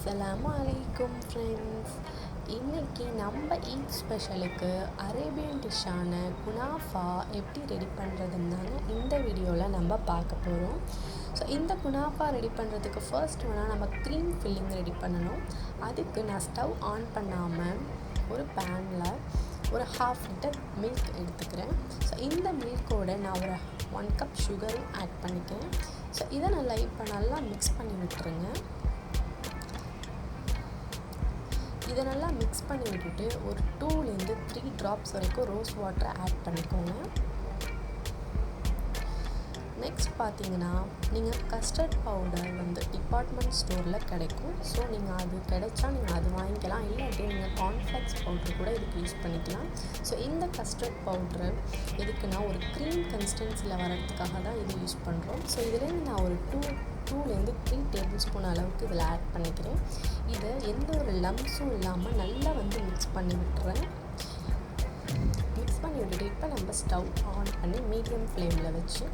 அஸ்ஸலாமு அலைக்கும் ஃப்ரெண்ட்ஸ். இன்றைக்கி நம்ம ஈத் ஸ்பெஷலுக்கு அரேபியன் டிஷ்ஷான குனாஃபா எப்படி ரெடி பண்ணுறதுன்னு தாங்க இந்த வீடியோவில் நம்ம பார்க்க போகிறோம். ஸோ இந்த குனாஃபா ரெடி பண்ணுறதுக்கு ஃபர்ஸ்ட் நம்ம க்ரீம் ஃபில்லிங் ரெடி பண்ணணும். அதுக்கு நான் ஸ்டவ் ஆன் பண்ணாமல் ஒரு பேனில் ஒரு 1/2 லிட்டர் மில்க் எடுத்துக்கிறேன். ஸோ இந்த மில்கோடு நான் ஒரு 1 கப் சுகரும் ஆட் பண்ணிக்கிறேன். ஸோ இதை நல்லா மிக்ஸ் பண்ணி விட்டுருங்க. இதை நல்லா மிக்ஸ் பண்ணி விட்டுட்டு ஒரு 2 to 3 ட்ராப்ஸ் வரைக்கும் ரோஸ் வாட்டரை ஆட் பண்ணிக்கோங்க. நெக்ஸ்ட் பார்த்தீங்கன்னா நீங்கள் கஸ்டர்ட் பவுடர் டிபார்ட்மெண்ட் ஸ்டோரில் கிடைக்கும். ஸோ நீங்கள் அது கிடைச்சா நீங்கள் அது வாங்கிக்கலாம், இல்லாட்டி நீங்கள் கார்ன்ஃப்ளெக்ஸ் பவுடர் கூட இதுக்கு யூஸ் பண்ணிக்கலாம். ஸோ இந்த கஸ்டர்ட் பவுட்ரு எதுக்குன்னா ஒரு க்ரீம் கன்சிஸ்டன்சியில் வரதுக்காக தான் இது யூஸ் பண்ணுறோம். ஸோ இதுலேருந்து நான் ஒரு 2 to 3 டேபிள் ஸ்பூன் அளவுக்கு இதில் ஆட் பண்ணிக்கிறேன். இதை எந்த ஒரு லம்ஸும் இல்லாமல் நல்லா மிக்ஸ் பண்ணி விட்டுறேன். மிக்ஸ் பண்ணி விட்டுட்டு இப்போ நம்ம ஸ்டவ் ஆன் பண்ணி மீடியம் ஃப்ளேமில் வச்சு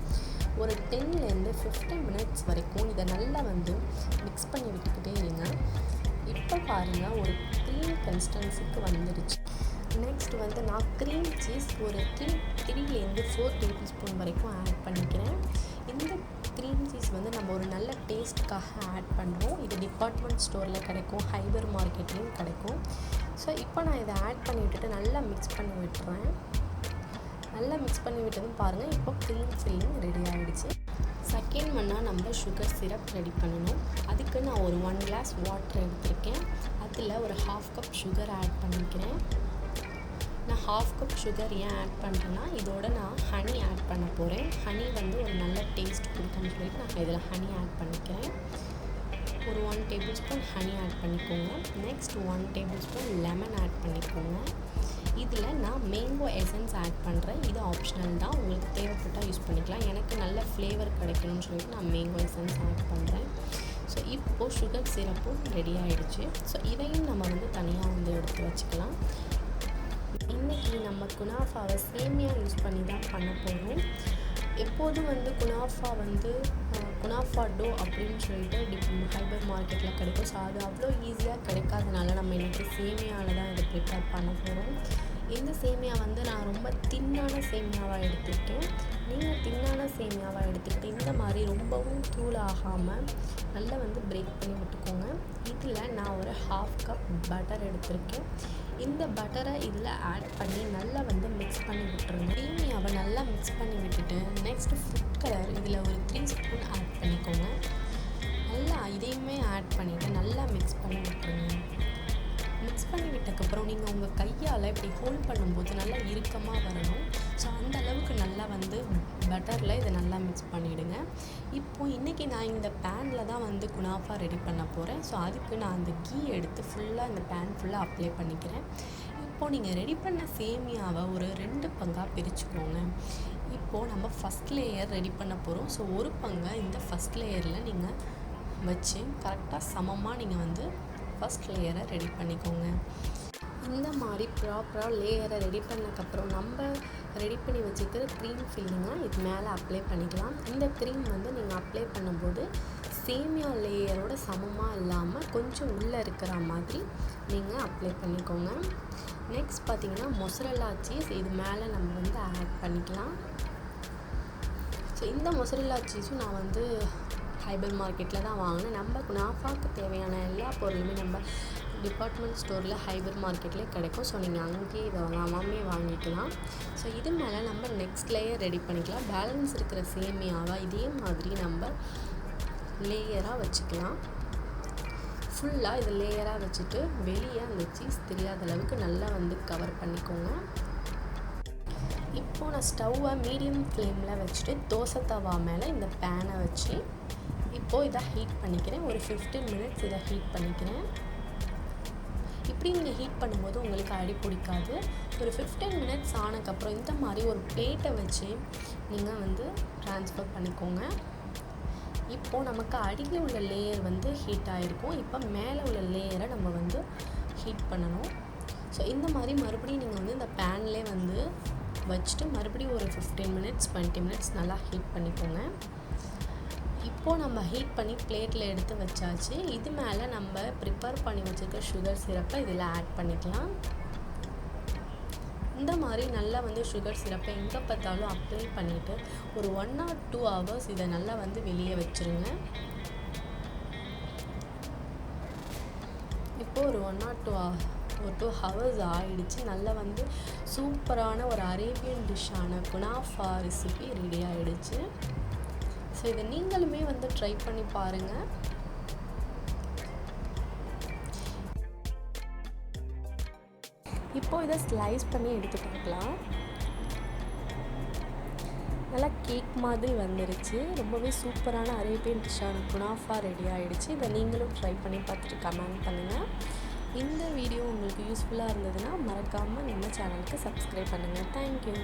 ஒரு 10 to 15 மினிட்ஸ் வரைக்கும் இதை நல்லா மிக்ஸ் பண்ணி விட்டுக்கிட்டே இருங்க. இப்போ பாருங்கள் ஒரு க்ரீம் கன்சிஸ்டன்சிக்கு வந்துடுச்சு. நெக்ஸ்ட் நான் க்ரீம் சீஸ் ஒரு 3 to 4 டேபிள் ஸ்பூன் வரைக்கும் ஆட் பண்ணிக்கிறேன். இந்த க்ரீம் சீஸ் நம்ம ஒரு நல்ல டேஸ்ட்டுக்காக ஆட் பண்ணுறோம். இது டிபார்ட்மெண்ட் ஸ்டோரில் கிடைக்கும், ஹைபர் மார்க்கெட்லேயும் கிடைக்கும். ஸோ இப்போ நான் இதை ஆட் பண்ணி விட்டுட்டு நல்லா மிக்ஸ் பண்ணி விட்டுறேன். நல்லா மிக்ஸ் பண்ணி விட்டதும் பாருங்கள் இப்போ க்ரீம் ஃபில்லிங் ரெடி ஆகிடுச்சு. செகண்ட் நம்ம சுகர் சிரப் ரெடி பண்ணணும். அதுக்கு நான் ஒரு 1 கிளாஸ் வாட்டர் எடுத்திருக்கேன். அதில் ஒரு 1/2 கப் சுகர் ஆட் பண்ணிக்கிறேன். நான் 1/2 கப் சுகர் ஏன் ஆட் பண்ணுறேன்னா இதோட நான் ஹனி ஆட் பண்ண போகிறேன். ஹனி ஒரு நல்ல டேஸ்ட் கொடுக்குன்னு சொல்லிட்டு நான் இதில் ஹனி ஆட் பண்ணிக்கிறேன். ஒரு 1 டேபிள் ஸ்பூன் ஹனி ஆட் பண்ணிக்கோங்க. Next 1 table spoon lemon add பண்ணிக்கோங்க. இதில் நான் மேங்கோ எசன்ஸ் ஆட் பண்ணுறேன். இது ஆப்ஷனல் தான், உங்களுக்கு தேவைப்பட்டால் யூஸ் பண்ணிக்கலாம். எனக்கு நல்ல ஃப்ளேவர் கிடைக்கணும்னு சொல்லிட்டு நான் மேங்கோ எசன்ஸ் ஆட் பண்ணுறேன். ஸோ இப்போது சுகர் சிரப்பும் ரெடி ஆகிடுச்சு. ஸோ இதையும் நம்ம தனியாக எடுத்து வச்சுக்கலாம். இன்றைக்கி நம்ம குனாஃபாவை சேமியா யூஸ் பண்ணி தான் பண்ண போகிறோம். எப்போதும் குனாஃபா டோ அப்படின்னு சொல்லிட்டு ஹைபர் மார்க்கெட்டில் கிடைக்கும். ஸோ அது அவ்வளோ ஈஸியாக கிடைக்காதனால நம்ம இன்றைக்கி சேமியாவில் தான் இதை ப்ரிப்பேர் பண்ண போகிறோம். இந்த சேமியா நான் ரொம்ப தின்னான சேமியாவாக எடுத்துருக்கேன். நீங்கள் தின்னான சேமியாவாக எடுத்துக்கிட்டு இந்த மாதிரி ரொம்பவும் தூள் ஆகாமல் நல்லா பிரேக் பண்ணி விட்டுக்கோங்க. இதில் நான் ஒரு 1/2 கப் பட்டர் எடுத்திருக்கேன். இந்த பட்டரை இதில் ஆட் பண்ணி நல்லா மிக்ஸ் பண்ணி விட்டுருங்க. சேமியாவை நல்லா மிக்ஸ் பண்ணி விட்டுட்டு நெக்ஸ்ட்டு ஃபுட் கலர் இதில் ஒரு 3 ஸ்பூன் ஆட் பண்ணிக்கோங்க. நல்லா இதையுமே ஆட் பண்ணிவிட்டு நல்லா மிக்ஸ் பண்ணி விட்டுருங்க. மிக்ஸ் பண்ணி விட்டதுக்கப்புறம் நீங்கள் உங்கள் கையால் இப்படி ஹோல்ட் பண்ணும்போது நல்லா இறுக்கமாக வரணும். ஸோ அந்த அளவுக்கு நல்லா பட்டரில் இதை நல்லா மிக்ஸ் பண்ணிவிடுங்க. இப்போது இன்றைக்கி நான் இந்த பேனில் தான் குனாஃபா ரெடி பண்ண போகிறேன். ஸோ அதுக்கு நான் அந்த கீ எடுத்து ஃபுல்லாக இந்த பேன் ஃபுல்லாக அப்ளை பண்ணிக்கிறேன். இப்போது நீங்கள் ரெடி பண்ண சேமியாவை ஒரு 2 பங்காக பிரிச்சுக்கோங்க. இப்போது நம்ம ஃபஸ்ட் லேயர் ரெடி பண்ண போகிறோம். ஸோ ஒரு பங்கை இந்த ஃபஸ்ட் லேயரில் நீங்கள் வச்சு கரெக்டாக சமமாக நீங்கள் ஃபஸ்ட் லேயரை ரெடி பண்ணிக்கோங்க. இந்த மாதிரி ப்ராப்பராக லேயரை ரெடி பண்ணக்கப்புறம் நம்ம ரெடி பண்ணி வச்சுக்கிற க்ரீம் ஃபில்லிங்கை இது மேலே அப்ளை பண்ணிக்கலாம். இந்த க்ரீம் நீங்கள் அப்ளை பண்ணும்போது சேமியா லேயரோட சமமாக இல்லாமல் கொஞ்சம் உள்ளே இருக்கிற மாதிரி நீங்கள் அப்ளை பண்ணிக்கோங்க. நெக்ஸ்ட் பார்த்திங்கன்னா மொசரல்லா சீஸ் இது மேலே நம்ம ஆட் பண்ணிக்கலாம். ஸோ இந்த மொசரல்லா சீஸும் நான் ஹைபர் மார்க்கெட்டில் தான் வாங்கினேன். நம்ம குனாஃபாவுக்கு தேவையான எல்லா பொருளுமே நம்ம டிபார்ட்மெண்ட் ஸ்டோரில் ஹைபர் மார்க்கெட்லேயே கிடைக்கும். ஸோ நீங்கள் அங்கேயே இதை வாங்கிக்கலாம். ஸோ இது மேலே நம்ம நெக்ஸ்ட் லேயர் ரெடி பண்ணிக்கலாம். பேலன்ஸ் இருக்கிற சேமியாவை இதே மாதிரி நம்ம லேயராக வச்சுக்கலாம். ஃபுல்லாக இது லேயராக வச்சுட்டு வெளியே அந்த சீஸ் தெரியாத அளவுக்கு நல்லா கவர் பண்ணிக்கோங்க. இப்போது நான் ஸ்டவ்வை மீடியம் ஃப்ளேமில் வச்சுட்டு தோசை தவா மேலே இந்த பேனை வச்சு இப்போது இதை ஹீட் பண்ணிக்கிறேன். ஒரு 15 மினிட்ஸ் இதை ஹீட் பண்ணிக்கிறேன். இப்படி நீங்கள் ஹீட் பண்ணும்போது உங்களுக்கு அடி பிடிக்காது. ஒரு 15 மினிட்ஸ் ஆனதுக்கப்புறம் இந்த மாதிரி ஒரு பிளேட்டை வச்சு நீங்கள் ட்ரான்ஸ்ஃபர் பண்ணிக்கோங்க. இப்போது நமக்கு அடியில் உள்ள லேயர் ஹீட் ஆகிருக்கும். இப்போ மேலே உள்ள லேயரை நம்ம ஹீட் பண்ணணும். ஸோ இந்த மாதிரி மறுபடியும் நீங்கள் இந்த பேன்லேயே வச்சுட்டு மறுபடியும் ஒரு 15 மினிட்ஸ் 20 மினிட்ஸ் நல்லா ஹீட் பண்ணிக்கோங்க. இப்போது நம்ம ஹீட் பண்ணி பிளேட்டில் எடுத்து வச்சாச்சு. இது மேலே நம்ம ப்ரிப்பேர் பண்ணி வச்சுருக்க சுகர் சிரப்பை இதில் ஆட் பண்ணிக்கலாம். இந்த மாதிரி நல்லா வந்து சுகர் சிரப்பை எங்கே பார்த்தாலும் அப்ளை பண்ணிவிட்டு ஒரு 1 or 2 hours இதை நல்லா வந்து வெளியே வச்சுருங்க. இப்போது ஒரு 1 or 2 hours ஆகிடுச்சு. நல்லா வந்து சூப்பரான ஒரு அரேபியன் டிஷ்ஷான குனாஃபா ரெசிபி ரெடி ஆகிடுச்சு. ஸோ இதை நீங்களுமே வந்து ட்ரை பண்ணி பாருங்கள். இப்போது இதை ஸ்லைஸ் பண்ணி எடுத்து பார்க்கலாம். நல்லா கேக் மாதிரி வந்துருச்சு. ரொம்பவே சூப்பரான அரேபியன் டிஷ்ஷான குனாஃபா ரெடி ஆகிடுச்சு. இதை நீங்களும் ட்ரை பண்ணி பார்த்துட்டு கமெண்ட் பண்ணுங்கள். இந்த வீடியோ உங்களுக்கு யூஸ்ஃபுல்லாக இருந்ததுன்னா மறக்காமல் நம்ம சேனலுக்கு சப்ஸ்கிரைப் பண்ணுங்கள். தேங்க்யூ.